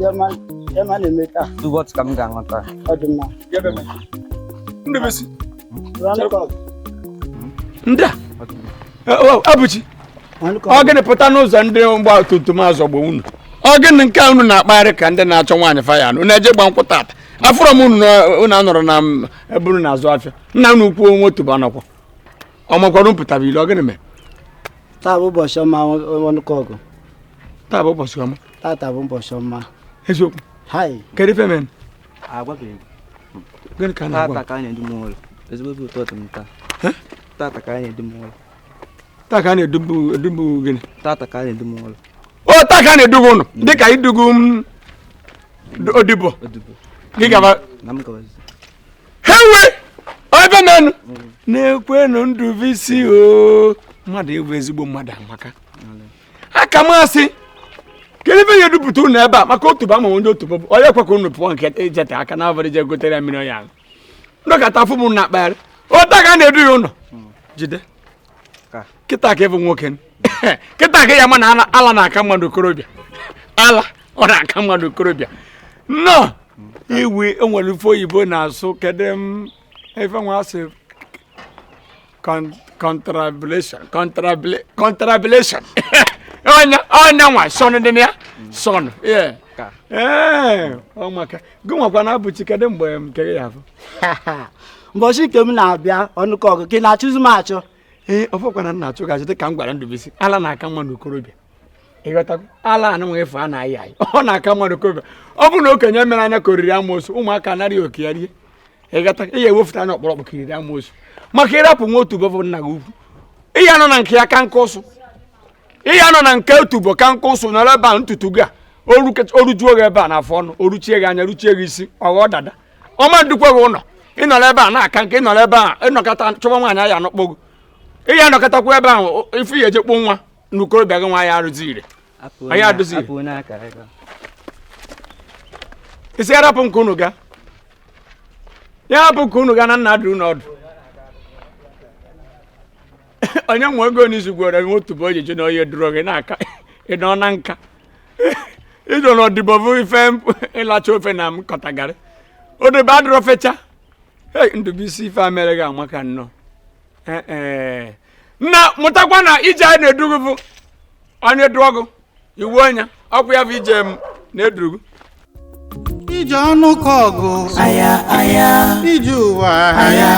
Yaman emeka. Do what's coming down on time. Oduma. Ndebesi. Nda. Abuchi. Ogene pụta n'ụzọ ndị mgba tutum azọgbo unu. Ogene nke unu na-akpagharị ka ndị na-achọ nwaanyị faya unu na-eje gba nkwụ tata. Afụrụ m unu anọrọ na eburu na-azụ afịa. Nna unu kwuo onwe otu banakwa. Ọmakwara mpụtara ile ogene me. Taa bụ ụbọchị ọma ọnụkọgụ. Taa bụ ụbọchị ọma. Taa bụ ụbọchị ọma. Eziokwu. Hai. Kedu ife men? Agwabeghị. Gịnị ka na-agwa? Tata ka anyị edu m ụlọ. Ezigbo obi ụtọ dị m taa. Tata ka anyị edu m ụlọ. Taa ka na-edubu gịnị? Tata ka anyị edu m ụlọ. O taa ka na-edugu unu dịka idugu odibo. Gị gaba. Na m gawazi. Hewe! Ebe nenu. Na-ekwenu nduvisi o. Mmadụ ewu ezigbo mmadụ amaka. Aka masị. Kedu ife edupụta unu ebe a maka otuba ma onye otubo bụ onye kwekwa unu pụọ nke ejete aka na abalị je gotere mmiri ya. Ndọkata afụ m na akpagharị. O taa ka na-edu ya ụlọ. Jide. Kịta ka ịbụ nwoke. Kịta ka ya ma na ala na-aka mmadụ okorobịa. Ala ọ na-aka mmadụ okorobịa. Nnọọ iwe enwere ife oyibo na-asụ kedu ife nwa asị contrabilation. Onya nwa son dị ya son ọ maka gị nwakwa na abụchi kedu mgbe nke ya afọ Mbọchị nke m na-abịa ọnụkọgụ ka ị na-achụzi m achọ. Ọfọkwa na nna-achụ gachi dị ka m gwara Ndụbisi ala na-aka mmadụ okorobịa ịghọtakwa ala anụnwe efe a na-ayị ayị ọ na-aka mmadụ okorobịa ọ bụ na okenye mere anya ka oriri amoosu ụmụaka anaghị oke ya rie ịghọtakwa ihe ewefụta anya ọkpọrọkpọ ka iri amoosu maka ịrapụ nwa otu bụ nna gị ukwu ihe anọ na nke ya ka nka ụsụ ihe anọ na nke otubo ka nka ụsụ nọrọ ebe a ntutu gị a orujuo gị ebe a n'afọ ọnụ oruchie gị anya ruchie gị isi ọghọ dada ọma ndukwa gị ụlọ ịnọrọ ebe a na-aka nke ịnọrọ ebe a ịnọkọta chọba nwaanyị aya anọkpọgo ihe anọkọtakwa ebe ahụ ife ihe eje kpụ nwa na okorobịa gị nwa ya arụzi ire anyị adụzi isi arapụ nke unu ga ya hapụ nke unu ga na nna dụ n'ọdụ onye nwe ego n'izu gwara m otu bụ oji ji na onye dụrụ gị n'aka ịnọ na nka ịdọ n'ọdịbọ bụ ife ịlacha ofe na m kọtagarị odobe adịrọ fecha Ndụbisi ife a mere gị amaka nnọọ nna mụtakwa na ije anyị na-edugu bụ onye dụọgụ iwu ọnya ọkwa ya bụ ije m na-edugu ije ọnụkọgụ aya ije ụwa aya